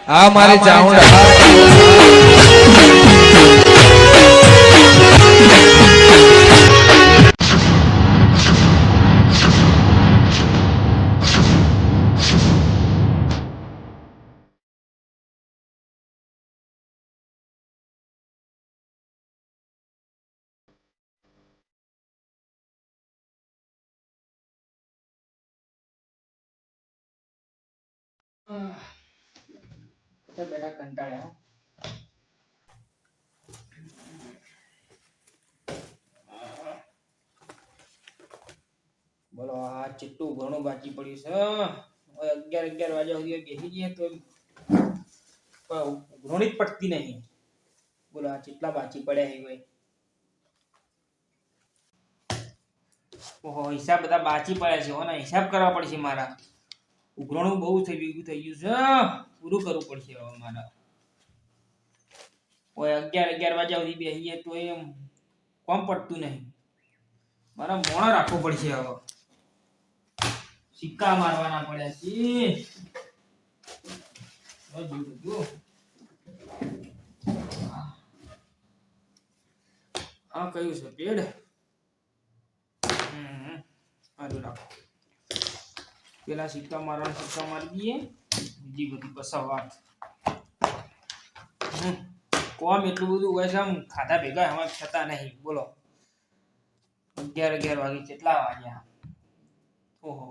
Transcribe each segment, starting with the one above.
આ મારી ચાઉંડા બેટા કંટાળ્યા બોલો આ ચિટ્ટું ઘણું બાકી પડ્યું છે. હવે 11 વાગ્યા સુધી બેસી જઈએ તો ઘણી જ પડતી નહીં. બોલો આ કેટલા બાકી પડ્યા છે ભાઈ. ઓહો હિસાબ બધા બાકી પડ્યા છે. ઓના હિસાબ કરવા પડશે મારા. ઉઘરાણું બહુ થઈ ગયું છે. પૂરું કરવું પડશે હવે મારા. ઓય 11 વાગ્યા સુધી બેસીએ તો એમ કોમ પડતું નહીં. મારા મોણા રાખવું પડશે હવે. સિક્કા મારવાના પડ્યા છે. આ કયું છે પેડ? આલું રાખો. પેલા સિક્કા મારી દઈએ. બીજી બધી પસા વાત. કોમ એટલું બધું હોય છે આમ ખાધા ભેગા એમાં થતા નહીં. બોલો 11 વાગે કેટલા વાગ્યા? ઓહો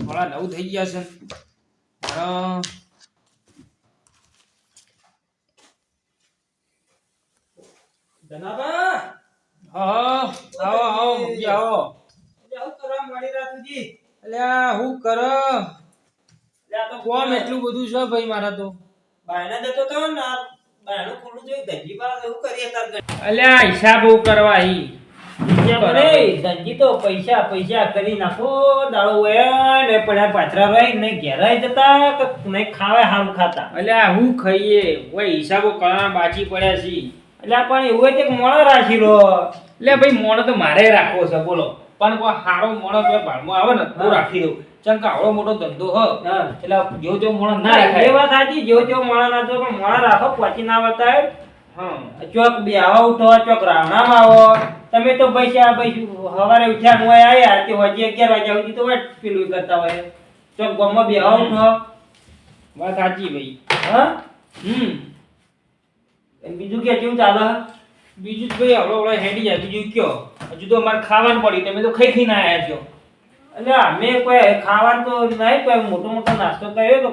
થોડા 9 થઈ ગયા છે. જનાબા હા આવો આવો મમ્મી આવો. હું કરવા મળી રહ્યા તુજી? અલ્યા હું કર? અલ્યા તો કોમ એટલું બધું છે ભાઈ મારા તો. બાયના જતો તો ને બાયનું ખુલ્લું જોઈ ધજી બા એવું કરીએ તાર. અલ્યા હિસાબ હું કરવા હી. ધજી તો પૈસા કરી નાખો દાડો હોય ને પડ્યા પાછરા રહી ને ઘેરાઈ જતા કે નહીં ખાવે હામ ખાતા. અલ્યા હું ખાઈએ ઓય હિસાબો કરવાના બાકી પડ્યા છે. એટલે પણ એવું છે કે મોણો રાખી લો. એટલે ભાઈ મોણો તો મારે રાખવો છે બોલો. પણ કોઈ હારો મોણો તો ભાડમાં આવે ને તો રાખી દઉં. ચમ કે આવડો મોટો ધંધો હ એટલે જો મોણો ના રાખાય. એ વાત સાચી જો મોણો ના તો પણ મોણો રાખો પછી ના બતાય. ચોક બે આવા ઉઠો ચોક રાવણામાં આવો. તમે તો પૈસા સવારે ઉઠ્યા હોય આયા તે હજી 11 વાગ્યા સુધી તો પેલું કરતા હોય. ચોક ગામમાં બે આવા ઉઠો. વાત સાચી ભાઈ. હા બીજું કે કેવું ચાલે? બીજું ભાઈ હવડો હેડી જાય. બીજું કયો? હજુ તો અમારે ખાવાનું પડ્યું. તમે તો ખાઈ ના આવ્યા છો. એટલે અમે કોઈ ખાવાનું તો નહીં કોઈ મોટો નાસ્તો કર્યો તો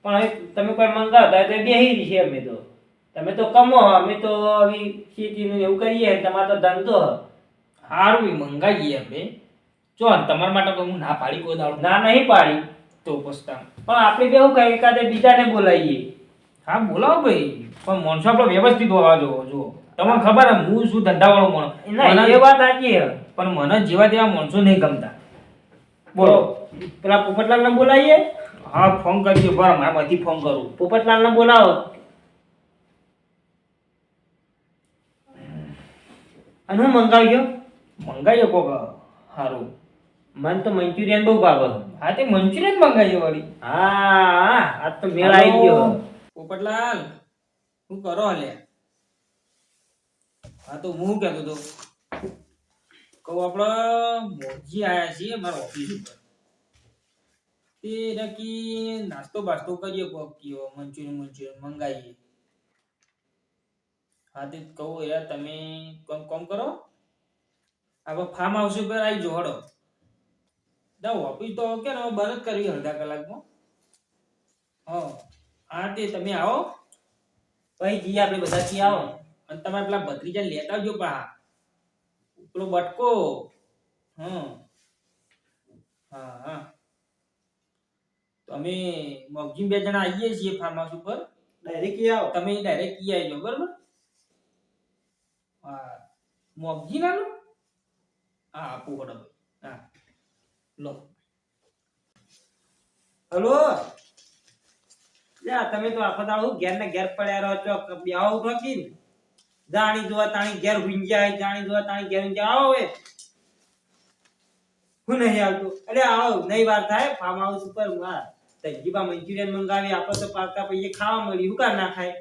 પણ તમે કોઈ મંગાવતા તો બેહી છે. અમે તો તમે તો કમો અમે તો ખેતીનું એવું કરીએ. તમારે તો ધંધો સારું મંગાવીએ આપણે. જો તમારા માટે હું ના પાડી કોઈ દાડો ના નહીં પાડી તો પછતા. પણ આપણે બેવું કઈ એકાદે બીજાને બોલાવીએ. હા બોલાવો ભાઈ પણ માણસો આપણો વ્યવસ્થિત હોવા જો તમને ખબર હે હું શું ધંધાવાળો માણસ. એ વાત સાચી હે પણ મને જેવા તેવા માણસો નહીં ગમતા. બોલો પેલા પોપટલાલને બોલાવીએ. હા ફોન કરીએ. બરાબર મારામાંથી ફોન કરું. પોપટલાલને બોલાવો. અને હું મંગાવ્યો કોક સારું. મને તો મંચુરિયન બહુ ભાવે. હા તે મંચુરિયન મંગાવ્યો વળી. હા આ તો મેળ આવી ગયો. પોપટલાલ શું કરો હલે? હા તો હું કહેતો તો કહું આપણે મોજી આયા છીએ મારા ઓફિસ ઉપર. તે નક્કી નાસ્તો બાસ્તો કરીએ કોક કયો મંચુરિયન મંગાવીએ. હા તે કહું યાર તમે કોમ કરો. આપણે ફાર્મ હાઉસ ઉપર આવી જાઓ હડો. ના ઓફિસ તો કે ને બંધ જ કરવી અડધા કલાકમાં. હા તે તમે આવો પછી જઈએ આપણે બધા થી આવો. અને તમારે પેલા ભત્રીજા લેતા આવજો પા પેલો બટકો. હા તો અમે મગજી 2 જણા આવીએ છીએ ફાર્મ હાઉસ ઉપર. ડાયરેક્ટ આવો તમે. ડાયરેક્ટ આવજો બરાબર. હા મગજી નાનું હા આપું હડો. હા લો હલો. તમે તો આખો દાડો ઘેર ને ઘેર પડ્યા રહો છો. બેહો ઉઠો જાણી જોવા તાણી ઘેર હુંજાય. જાણી જોવા તાણી ઘેર હુંજાય. આવો હવે હું નહીં આવતું. અરે આવો નહીં વાર થાય ફાર્મ હાઉસ ઉપર. તજીબા મંચુરિયન મંગાવી આપણે તો પાકા પૈયે ખાવા મળી હું કા ના ખાય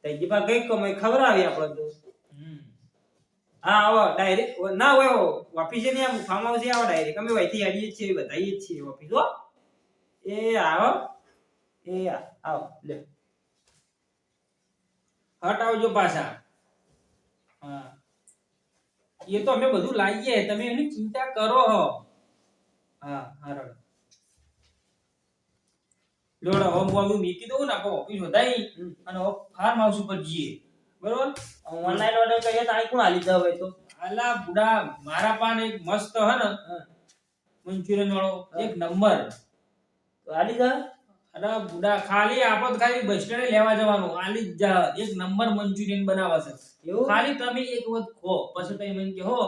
તજીબા ગઈ કમાઈ ખવડાવી આપણે તો હા આવો ડાયરેક્ટ ના હોય ઓફિસે ને આમ ફાર્મ હાઉસે આવો ડાયરેક્ટ અમે વહીથી આડીએ છીએ બતાવીએ જ છીએ ઓફિસ હો એ આવો આવો લે હટ આવજો પાછા હા એ તો અમે બધું લાવીએ તમે એની ચિંતા કરો હો હા હારો લોડો હોમ બોમ્બ મીકી દઉં ને આપણે ઓફિસ વધાઈ અને ફાર્મ હાઉસ ઉપર જઈએ બરોબર ઓનલાઈન ઓર્ડર કરીએ તો આ કોણ હાલી જાવ તો આલા બુડા મારા પાન એક મસ્ત હે ને મંચુરિયન વાળો એક નંબર તો હાલી જાવ અરે બુડા ખાલી આપત ખાલી બસ સ્ટેન્ડ લેવા જવાનું આલી જા એક નંબર મંચુરિયન બનાવે છે એવું ખાલી તમે એક વખત ખો પછી તમે મને કહો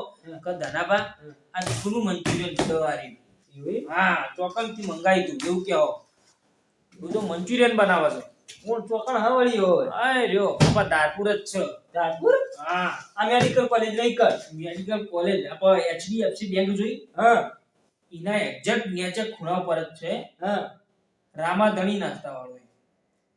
કે ધનાબા આ જૂનું મંચુરિયન દવારી એવું હા ચોકલ થી મંગાઈ તું એવું કહો હું તો મંચુરિયન બનાવે છે કોણ ચોકણ હવળી હોય અરે રહ્યો બાપા દારપુર જ છે દાદપુર હા આ મેડિકલ કોલેજ નહીં કર મેડિકલ કોલેજ આપણે એચડીએફસી બેંક જોઈ હા એના એક્ઝેક્ટ નીચે ખૂણા પર જ છે હા રામાધણી નાસ્તા વાળો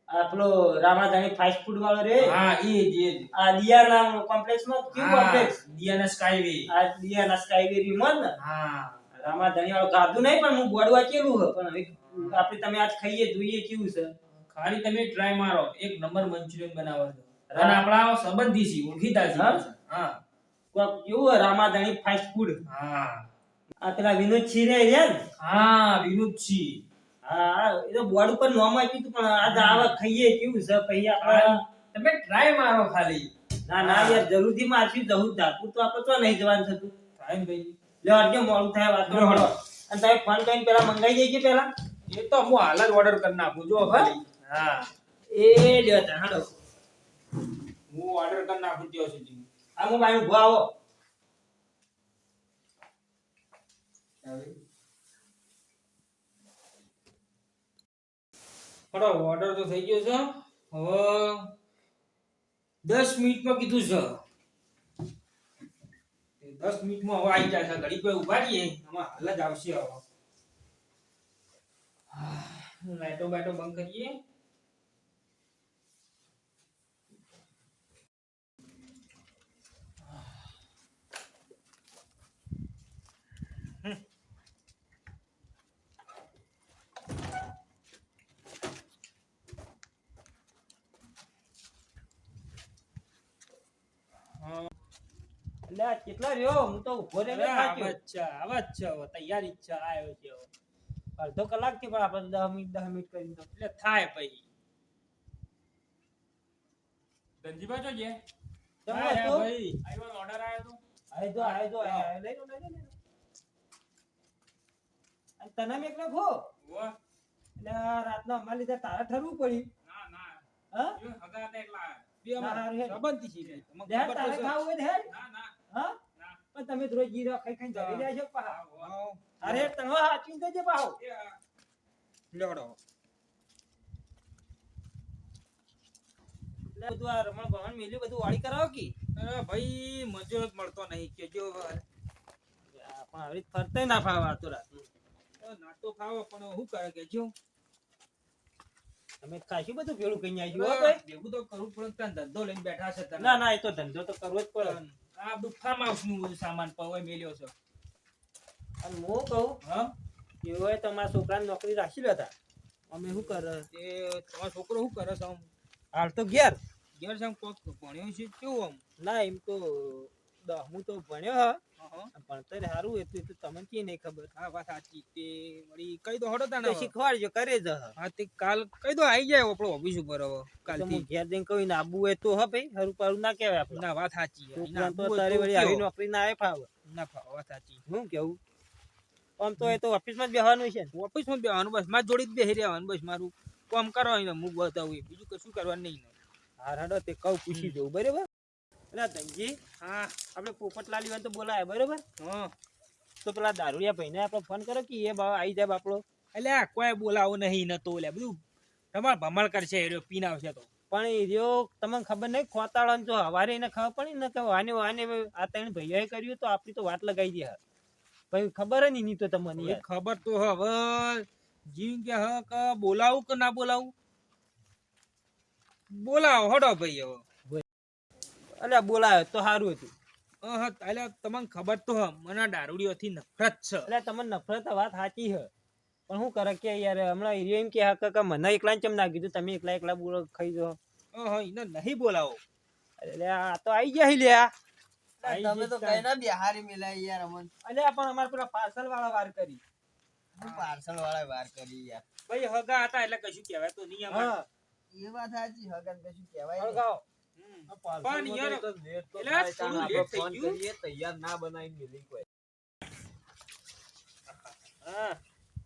આપણો રામાધાણી ફાસ્ટ ફૂડ વાળો રે હા એ જ આ દિયાના કોમ્પ્લેક્સ માં ક્યુ કોમ્પ્લેક્સ દિયાના સ્કાયવે આ દિયાના સ્કાયવે રીમન ને હા રામાધાણી વાળો ગાધું નહીં પણ હું બોર્ડ વાંચેલું છે પણ હવે આપણે તમે આજ ખાઈએ જોઈએ કેવું છે ખાલી તમે ટ્રાય મારો એક નંબર મંચુરિયન બનાવો છો અને આપણા સંબંધી છે ઓળખીતા છે હા કોક કેવું રામાધાણી ફાસ્ટ ફૂડ હા આ પેલા વિનોદ છીરે રહ્યા ને હા વિનોદજી હા એ તો બોર્ડ ઉપર નામ આપ્યું હતું પણ આજ આવા ખાઈએ કેવું છે પછી આપણે તમે ટ્રાય મારો ખાલી ના ના યાર જરૂરથી મારશું જવું ધારપુર તો આપણે તો નહીં જવાનું થતું ટાઈમ ભાઈ લે અડજો મોડું થાય વાત કરો અને તમે ફોન કરીને પેલા મંગાઈ દેજે પેલા એ તો હું હાલ જ ઓર્ડર કરી નાખું જો ખાલી હા એ લ્યો તા હાલો હું ઓર્ડર કરી નાખું ત્યાં સુધી આ હું ભાઈ ઉભો આવો પડો ઓર્ડર તો થઈ ગયો છે હવે 10 મિનિટમાં કીધું છે 10 મિનિટમાં હવે આવી જાય છે ઘડી કોઈ ઉભા રહીએ આમાં હાલ જ આવશે હવે લાઈટો બાઈટો બંધ કરીએ એટલે આ કેટલા રહ્યો હું તો ઉભો રહીને ખાચ્યો આવા જ છે હવે તૈયારી જ છે આવ્યો છે હવે અડધો કલાક થી પણ આપણે 10 મિનિટ કરીને તો એટલે થાય પછી ગંજીબા જો જે તમે ભાઈ હતો આવ્યો ઓર્ડર આવ્યો તો આય જો લઈ લો અને તને મેં એકલો ખો વાહ એટલે રાતનો અમાર લીધે તારે ઠરવું પડ્યું ના ના હા એ હગા હતા એટલા બે ના, અમાર હારું હેડ. સંબંધી છે તમને દેહાડ ખબર તારે તો છે. ખાવું હોય તો હેડ. ના ના હા ના પણ તમે તો રોજ જીરા ખાઈ ખાઈને જમી રહ્યા છો પા આવો. અરે તને હાચીને દેજે પાહો લેવડો એટલે બધું આ રમણ ભવન મેલ્યું બધું વાળી કરાવો કે અરે ભાઈ મજો જ મળતો નહીં કેજો હવે. પણ હવે ફરતે ના ફાવે આ તો રાતનું નાટો ખાવો પણ શું કરે કેજો તમે ખાસું બધું ભેળું કઈ આવ્યું હો ભાઈ ભેગું તો કરવું પડે ત્યાં ધંધો લઈને બેઠા છે તમે ના ના એ તો ધંધો તો કરવો જ પડે આ બધું ફાર્મ હાઉસ નું બધું સામાન પવાય મેલ્યો છે અને હું કહું હા એવું હોય તો મારા છોકરાને નોકરી રાખી લેતા અમે શું કરે એ તમારો છોકરો શું કરે છે આમ હાલ તો ઘેર ઘેર છે આમ કોક ભણ્યો છે કેવું આમ ના એમ તો 10મું તો ભણ્યો હા હા ભણતર સારું એટલું તો તમને કે નહીં ખબર હા વાત સાચી તે વળી કઈ દો હડો તાને તો શીખવાડજો કરે જ હા તે કાલ કઈ દો આવી જાય આપણો ઓફિસ ઉપર હવે તો કાલથી હું ઘેર જઈને કહું ને આબુ હોય તો હા ભાઈ હરું પારું ના કહેવાય આપણે ના વાત સાચી છોકરાને તો તારે વળી આવી નોકરી ના આવે ફાવે ના ફાવે વાત સાચી હું કેવું આમ તો એ તો ઓફિસમાં જ બેહવાનું છે ને ઓફિસમાં બેવાનું બસ માર જોડી જ બેહી રહેવાનું બસ મારું કામ કરવાનું ને હું બતાવું એ બીજું કશું કરવાનું નહીં ને હા રાડો તે કહું પૂછી જવું બરાબર એટલે ધનજી હા આપણે પોપટલાલ ઈવન તો બોલાય બરાબર હા તો પેલા દારૂડિયા ભાઈને આપણે ફોન કરો કે એ બાવા આવી જાય આપણો એટલે આ કોઈ બોલાવો નહીં નતો એટલે બધું તમારે ભમણ કરશે એ રહ્યો પીન આવશે તો પણ એ રહ્યો તમને ખબર નહીં ખોતાળાને જો હવારે એને ખબર પડી ને કે વાને વાને આ ત્રણ ભાઈઓએ કર્યું તો આપણી તો વાત લગાવી દે પછી ખબર જ નહીં તો તમને હવે યાર ખબર તો હવે જીવ કે હ કે બોલાવું કે ના બોલાવું? બોલાવો હડો ભાઈ હવે. અલ્યા બોલાયો તો સારું હતું. એટલે તમને ખબર તો હ મને દારૂડીઓથી નફરત છે. એટલે તમને નફરત વાત સાચી છે, પણ શું કરે કે યાર હમણાં હીરો એમ કે મને એકલા ચમ ના કીધું, તમે એકલા બોલો ખાઈ દો. એને નહીં બોલાવો. એટલે આ તો આઈ ગયા લ્યા. તમે તો કઈ ના બિહારી મિલાય યાર અમન. અલ્યા પણ અમાર પેલા પાર્સલ વાળા વાર કરી. પાર્સલ વાળા વાર કરી યાર. ભાઈ હગા હતા એટલે કશું કહેવાય તો નહીં અમારે. હા એ વાત સાચી હગન કશું કહેવાય નહીં. હળગાવો. પણ યાર એટલે થોડું લેટ થઈ ગયું. તૈયાર ના બનાવી મિલી કોઈ. હા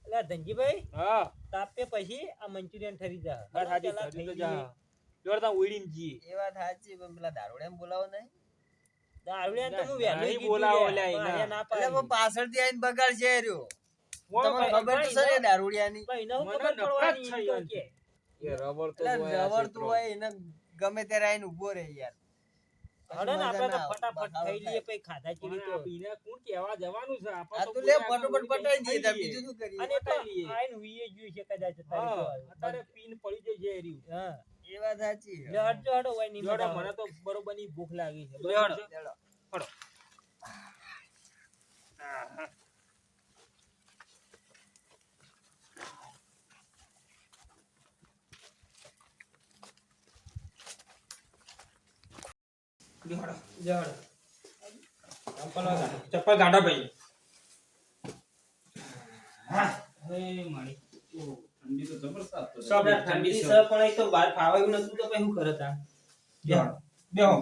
એટલે ધનજીભાઈ હા તાપે પછી આ મંચુરિયન ઠરી જા. બસ હાજી ઠરી તો જા. જોરદાર ઉડીને જી. એ વાત સાચી પણ પેલા દારૂડિયાને બોલાવો નહીં. દારૂડિયાને તો હું વહેલું નહીં કીધું બોલાવો લ્યા, લ્યા પણ એના. અહીંયા ના એટલે પાડી. પાછળથી આવીને બગાડશે એ રહ્યો. તમને ભાઈ, ખબર તો છે ને દારૂડિયાની. ભાઈ, એને હું મને ખબર નફરત પડવાની છે એમ તો યાર. કે. રબર તો હોય એને ગમે ત્યારે આવીને ઉભો રહે યાર. હળો ને આપણે તો મજા ના આવે. ફટાફટ બખાડો ખાઈ લઈએ થાય. પછી ખાધા ચીડી પણ તો. આ બીને કોણ કહેવા જવાનું છે? આપણે આ તો તો લે બોલ્યા ફટોફટ આગળ પટાઈ દઈએ તાર ખાઈ બીજું શું કરીએ. અને તો પતાઈ લઈએ. આઈને હુઈએ જ જોઈશે કદાચ તારી હા, તો. અત્યારે પીન પડી જાય છે એર્યું. હા એ વાત સાચી. લે હટજો હટો હોય નહીં જોડો, મજા મને આવે. તો બરોબરની ભૂખ લાગી છે. લે બરાબર હળો. છે? ચાલો. લે હળો. લે હળો. ચપ્પલ કાઢો ભાઈ. હા એ મારી ઠંડી તો જબરદસ્ત હતો. સબ ઠંડી છે પણ એ તો બહાર ફાવાયું નતું તો પછી શું કરે તા? બેહો બેહો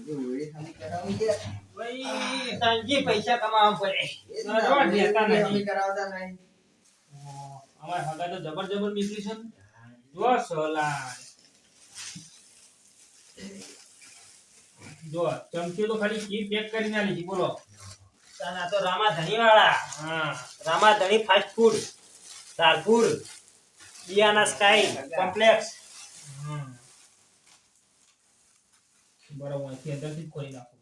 હોળી ખાલી કરાવી યાર. ભાઈ સાંજે પૈસા કમાવા પડે. એ જ ના, ના, જોવા દેતા હોળી નહીં. ખાલી કરાવતા નહીં. અમાર હગા તો જબર જબર નીકળી છે ને. જો સોલા જો ચમચી તો ખાલી કી પેક કરીને આલી છે બોલો. અને આ તો રામા ધણી વાળા. હા રામા ધણી ફાસ્ટ ફૂડ, ધારપુર, બિયાના સ્કાય કોમ્પ્લેક્સ. હમ. બરાબર અહીંથી અંદરથી જ ખોલી નાખો.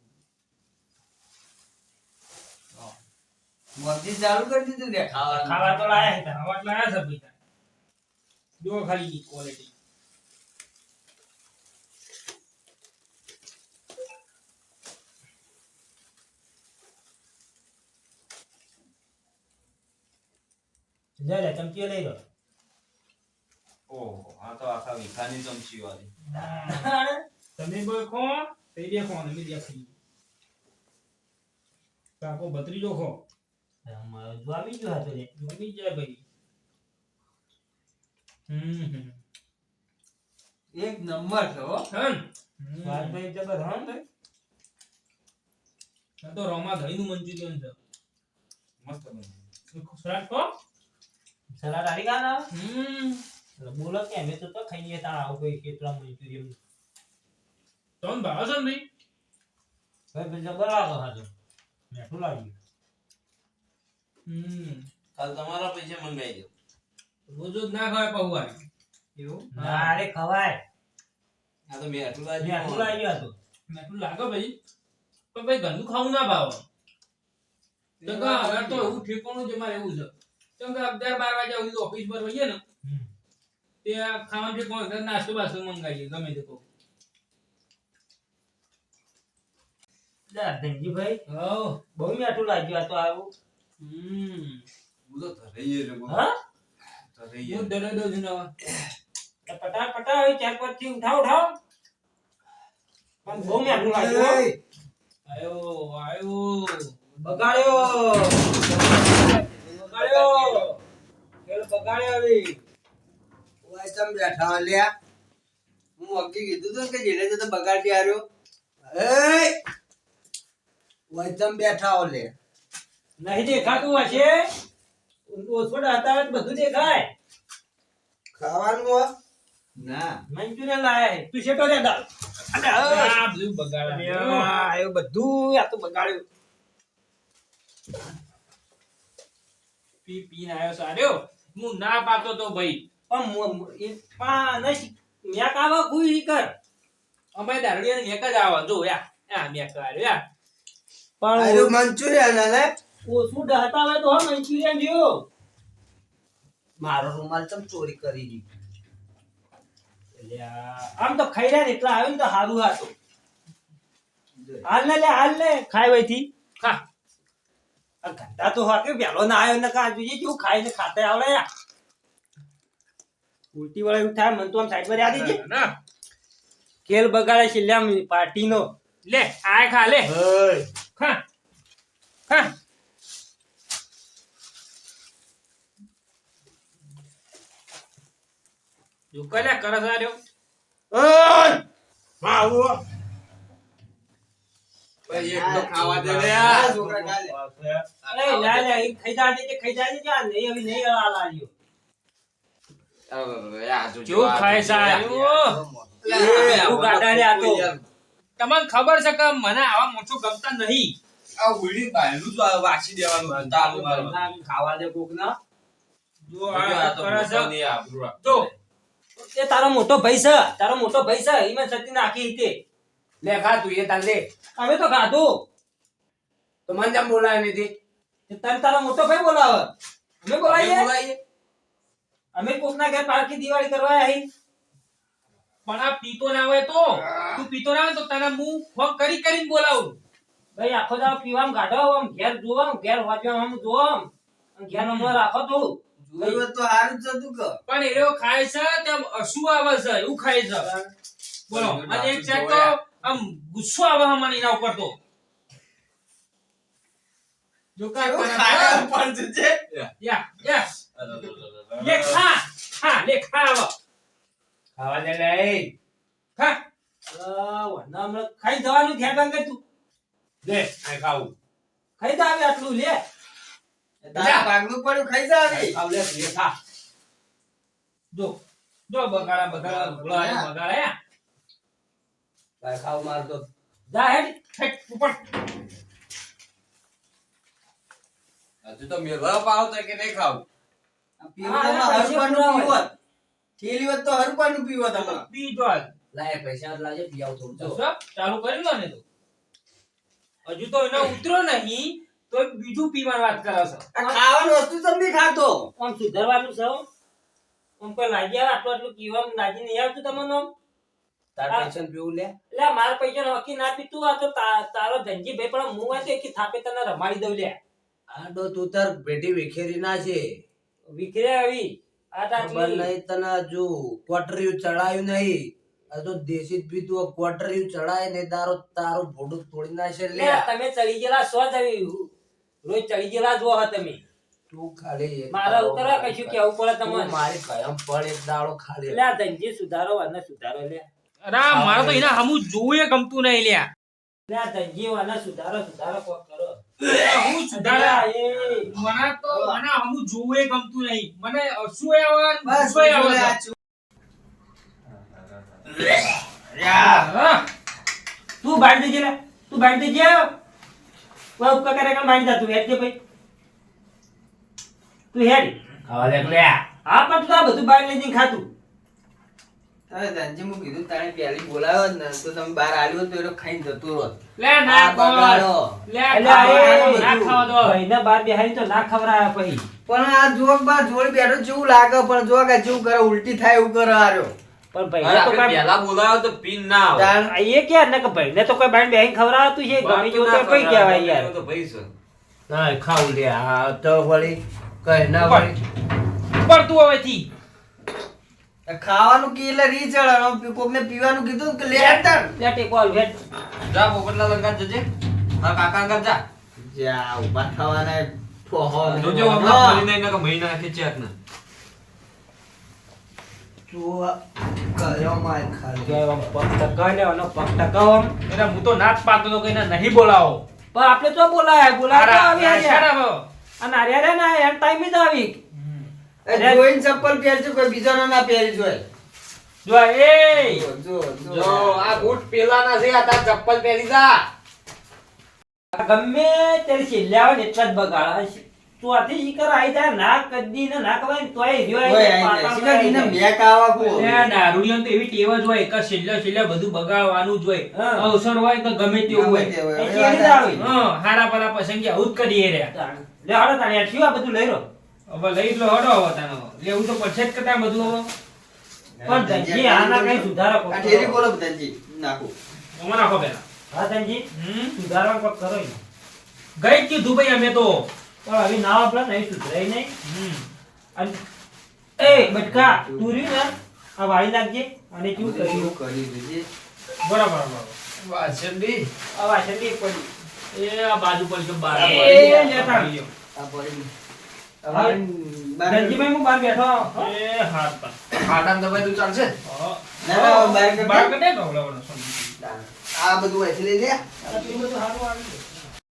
મોરથી ચાલુ કરી દીધું લે ખાવાનું. ખાવા તો લાયા હતા. આવાજ લાયા છે ભાઈ. જો ખાલી ની ક્વોલિટી. લે લે ચમચીઓ લઈ લો. ઓહો, આ તો આખા વીઘાની ચમચી વાળી. તમે બોખો તે દેખો ને મી દેખી. કાકો ભત્રીજો ખો. જો આવી ગયો હતો રે. જોની જાય ભાઈ. હમ એક નંબર છે હો. સ્વાદ ભાઈ જબર હા ભાઈ. આ તો રોમા ધણીનું મંચુરિયન છે. મસ્ત બન્યું. સલાડ કો. સલાડ આરી ગાના. બોલો કે અમે તો ખાઈએ તા આવું કોઈ કેટલા મંચુરિયન. તોન ભાવ છે ને ભાઈ. ભાઈ જબર લાગો હાજો. મેઠું લાગ્યું. કાલ તમારા પૈસા મંગાઈ દો. રોજ જ ના ખાય પૌવા. એવું? ના રે ખવાય. આ તો મેં આટલું મેઠું લાગ્યું હતું. મેઠું લાગે ભાઈ. પણ ભાઈ ઘરનું ખાવું ના ભાવ. તો કા હવે તો એવું ઠેકાણું જ અમારે એવું છે. કેમ કે 11-12 વાગ્યા સુધી ઓફિસ પર હોઈએ ને તે ખાવાનું ઠેકાણું એટલે નાસ્તો બાસ્તો મંગાવીએ ગમે તે કહો. ધનજીભાઈ હઉ. બહુ મેઠું લાગ્યું આ તો આવું. હું તો ધરાઈએ છે બહુ. હા ધરાઈએ. હું ડરે દઉં છું ને હવે. પટા પટા હવે ચાર પાંચ થી ઉઠાવ ઉઠાવ. પણ બહુ મેઠું લાગ્યું હો. આયો આયો. બગાડ્યો બગાડ્યો ખેલ બગાડ્યો હવે. ઓય તમ બેઠા લ્યા. હું અગી કીધું તો કે જેને તે બગાડી આર્યો. એ ઓય તમ બેઠા હો લે. નહીં દેખાતું હશે. ઓછો હતા બધું દેખાય. ખાવાનું હો? ના. મંચુરિયન લાયા તું શેટો દે દાલ. આ બધું બગાડ્યું. આયો બધું આ તો બગાડ્યું. પી પીને આયો સાર્યો. હું ના પાતો તો ભાઈ. મેં કાવા કોઈ કર. અમે દારૂડિયાને મેક જ આવે જો યા. આ મેક આર્યો યા. આર્યો મંચુરિયન ને ઓછું ડહતા હોય તો હમ મંચુરિયન જેવો. મારો રૂમાલ ચમ ચોરી કરી દી અલ્યા, આમ તો ખાઈ રહ્યા ને એટલા આવે ને તો સારું હતું. હાલ ને ખાય વઈથી ખા. આ ગંદા તો હા કે પેલો ના આવ્યો ને કા જોઈએ કેવું ખાઈને ખાતે આવડે યાર. ઉલટી વાળા એવું થાય મને તો આમ સાઈડ પર યાદ છે ના કેલ બગાડે છે લ્યા પાર્ટીનો. લે આ ખા લે ખા ખા જો કલ્યા કરસ આર્યો ભાઈ એક તો ખાવા દે લે આ છોકરા ખા લે. અરે લા લા એ ખાઈ જાજે આ નહીં હવે નહીં આ લાગ્યો. જો ખાય સાયો હું ગાડા લે આ તો. તમને ખબર છે કે મને આવા મોટો ગમતા નહીં. આ ઉડી બાયલું તો વાસી દેવાનું તાલું મારું ખાવા દે કોક ના. જો આ આ તો કરસ મોટો નહીં આબરૂ તો એ તારો મોટો ભાઈ છે ઈમાં સતી નાખી તે. લે ખા તું એ તાર લે અમે તો ખાધું. તો મને જેમ બોલાય નથી તને તારો મોટો ભાઈ બોલાવે. અમે બોલાવીએ બોલાય અમે કોકના ઘર પાર્કી દિવાળી કરવા આવી. પણ આ પીતો ના હોય તો તું પીતો ના હોય તો તને હું ફોન કરીને બોલાવું. ભાઈ આખો દાડો પીવામાં કાઢો આમ ઘેર જોવો ઘેર વાંચવામાં જોવો આમ ઘેર નંબર રાખો તો જોયું તો હારું જ હતું કે પણ એ લોકો ખાય છે તેમ શું આવે છે એવું ખાય છે બોલો અને એક ચેક તો આમ ગુસ્સો આવે મને એના ઉપર તો જો કા ખાયા પણ છે યા યસ લે ખા લે ખા હવે ખાવા દે લે ખા હમણાં ખાઈ જવાનું ધ્યાન રાખ તું. લે આ ખાવું ખાઈ જા આવે આટલું લે. તારા ભાગનું પડ્યું ખાઈ જા હવે. આવ લે ખા. જો બગાડા બગાડા તારે ખાવ માર તો જા હેડ. ઠેક ઉપર હજુ તો મેળવા પાવ તો કે નહીં ખાવું પીવોમાં હરપાનું પીવોત. થેલી હોત તો હરપાનું પીવોત હમણાં. પી જો લાય પૈસા લાવજે પી આવ થોડું જો ચાલુ કરી લો ને તો હજુ તો એનો ઉતરો નહીં તો બીજું પીવાની વાત કરે છે આ ખાવાની વસ્તુ તો નહીં ખાતો. આમ સુધારવાનું છે આમ કોઈ લાગી આવે આટલું પીવામાં લાગી નહીં આવતું તમને આમ. તાર પૈસા પીવું લે. એટલે મારા પૈસા નક્કી ના પીતું આ તો તારો ધનજીભાઈ પણ હું હોય તો એક થાપે તને રમાડી દઉં લે. આડો તું તાર પેટી વિખેરી ના છે. વિખરે આવી આ ખબર તાટલી નહીં તને હજુ ક્વાર્ટરિયું ચડાયું નહીં. આ તો દેશી જ પીતું ક્વાર્ટરિયું ચડાય ને તારું ભોડું તોડી નાખે લે. લે તમે ચડી ગયેલા સો જ આવી રોજ ચડી ગયેલા જો હા તમે. તું ખાલી એક મારા દાડો ઉતરા કશું કેવું પડે તું તમને. મારી કયમ પણ એક દાડો ખાલી લે આ ધનજી સુધારો અને સુધારો લે. અરે મારે તો એના હમું જોવું ગમતું નહીં લ્યા લે આ ધનજી અને સુધારો કોક કરો. હું સુધારા એ મને હમું જોવું ગમતું નહીં મને શું આવે બસ ગુસ્સો આવે લે છે. આ ચૂ- તું બાંધ દેજે લે તું બાંધ દેજે. કોઈ ઉપકા કરે કે બાંધ જા તું હેડ કે ભાઈ તું હેડ. ખાવા દે લે. હા પણ તું આ બધું બાંધ લેજે ખાતું. તારે ધનજી હું કીધું તારે પહેલી બોલાવ્યો જ ને તો તમે બહાર આવ્યો હોત તો એ ખાઈને જતો હોત. લે ના આ બગાડો. લે એટલે ખાવા ના ખાવા દો ભાઈને બાર બેહાડી તો ના ખવડાવે પછી. પણ આ જોક બા જોડ બેઠો જેવું લાગે પણ જો કે જેવું કરે ઉલટી થાય એવું કરે આર્યો. પણ ભાઈને તો કાંઈ- પેલા બોલાવો તો પીન ના આવે તાણ આ એ ક્યાં ને કે ભાઈને તો કોઈ બાંધ બેહાડીને ખવડાવતું છે ગમે જેવું તો કઈ કહેવાય યાર. તો ભાઈ છે ના ખાવું લે આ તો વળી કઈ ના વળી પડતું હવેથી ખાવાનું કી એટલે રી ચડે કોકને પીવાનું કીધું કે લે હેડ લે ટેકો આલ હેડ. જા પોપટલા લંકા જજે હા કાકા અંગા જા જા ઉભા થવાના ફોહો જોજો હમણાં ફરી નહીં કે મહિના નાખે ચેક ને જો કયો માર ખાલી જય આમ પગ ટકાવ લે અને પગ ટકાવ આમ. એટલે હું તો નાચ પાડતો તો કઈને નહીં બોલાવો પણ આપણે તો બોલાય બોલાય તો આવી અરે, યાર. અરે, અને આર્યા રે ના એન ટાઈમ જ આવી. એ જોઈન ચપ્પલ પહેરજો કોઈ બીજાનો ના પહેરી જોય જો એ જો જો આ બૂટ પેલાના છે આ તાર ચપ્પલ પહેરી જા ગમે ત્યારે છેલ્લે આવે ને એટલા જ બગાડા છે. ચોથી શિખર આઈ જાય ના કદી ને ના કવાય ને તોય રહ્યો આઈ ઓય જાય, આઈ જાય. પાટા શીખા દીને આઈ જાય. મેક આવા કો. એટલે આ દારૂડિયાને તો એવી ટેવ જ હોય કે છેલ્લે બધું બગાડવાનું જ હોય. હા. અવસર હોય તો ગમે તેવું ગમે હોય. તે હોય. એ એ વાત કેવી સાચી. દારૂ? હા, હારા પરા પસંદગી આવું જ કરીએ રહ્યા. લે હાલો તાણે આ થયું આ બધું લઈ લો. હવે લઈ લો હડો હવે તાનો. લેવું તો પડશે જ કરતા બધું હવે. પણ ધનજી આના કઈ સુધારો આ કરો. ઠેરી બોલો બધાજી નાખો. આમાં નાખો પેલા. હા ધનજી સુધારવા કોક કરો ઈ. ગઈ જ કીધું ભાઈ અમે તો. પણ હવે ના વાપરે નહીં સુધરાય નહીં. હમ. અને એ બટકા તું રહ્યું ને આ વાળી નાખજે અને શું કર્યું બધું કરી દીધી. બરાબર બરાબર. વાસંદી આ વાસણ બી પડી. એ આ બાજુ પર જો બાર. એ લેતા. આ પડી. હા. ધનજીભાઈ હું બહાર બેઠો હો. એ હાથ પર. આટામ દબાઈ તું ચાલશે ના, ના, બહાર કરી દે. બાર કડે ગવડાવવાનો સમજી. આ બધું અહીંથી લઈ લે. આ બધું સારું આવ્યું.